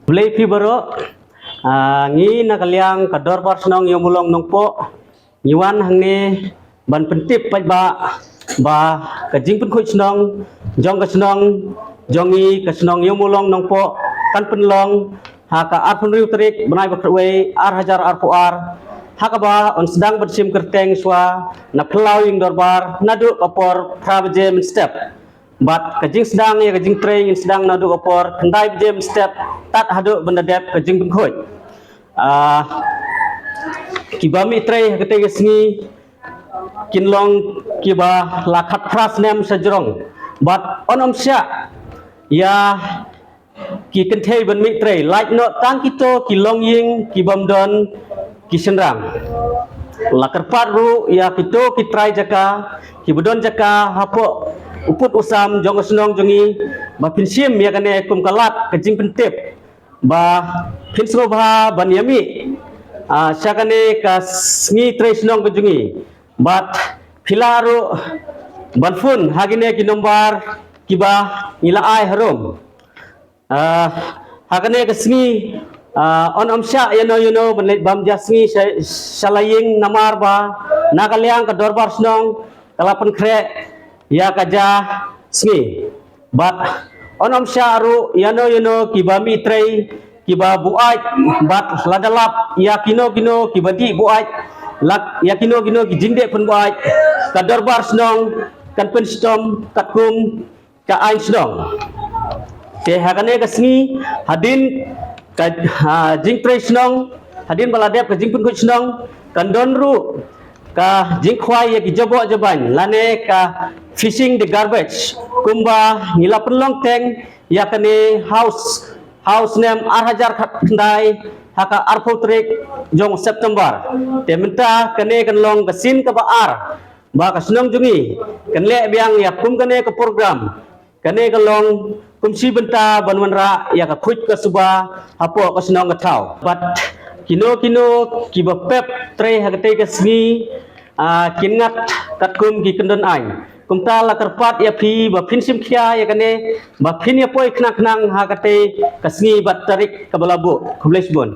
Play fibero ngi nakaliang kador bar senong yang mulong nongpo ngiwan hangne ban pentip pai ba kajing pen khoi senong jong ka senong jongi ka senong yang mulong nongpo kan penlong ha ka ar penriu terik benai bakrwe ar hajar ar puar haka ba on sedang bersim kerteng swa na plau yang dorbar nadu kapor prabeje men step bat kajing sedang ya kajing train sedang nadu kapor kendai beje men step tat hadu bendadep kajing pen khoi kibami tray kete gesni kinlong kiba lakat pras nem sajrong bat onom sya ya ki kentei ban mi tray like no tang kito kilong ying kibam don kisenrang lakar paru ya kito kitrai jaka kibudon jaka hapo uput usam jong senong jongi ba pinsim ya kane kum kalat kajing pentip ba pinsroba ban yami syakane kasngi tresnong kejungi bat pilaru banfun hagine kinombar kiba ilaai harum hagane kasngi on amsya yano benlet bam jasngi salaying namar ba nakaliang ka dorbar snong kalapan kre ya kaja sngi bat on amsya aru yano kibami tray kiba buait bat ladalap ya kino kibadi buait lak ya kino kijingde pun buait kador bar snong kan pen stom katkum ka ain snong te hagane kasngi hadin ka jing tre snong hadin baladep ka jing pun snong kan donru ka jing khwai ya kijobo jaban lane ka fishing the garbage kumba ngila penlong teng ya kane house name ar hajar khandai haka ar potrik jong September tementa kane kan long kasin ka baar ba ka senong jungi kan le biang ya kum kane ka program kane ka long kum si benta banwanra ya ka khuit ka suba hapo ka senong ka thau but kino kiba pep tre hakate ka sngi kingat katkum ki kendon ai kumta la karpat ya phi ba phin sim khia ya kane ba phin ya poi khnang hakate kasngi bat tarik kabalabu khubles bon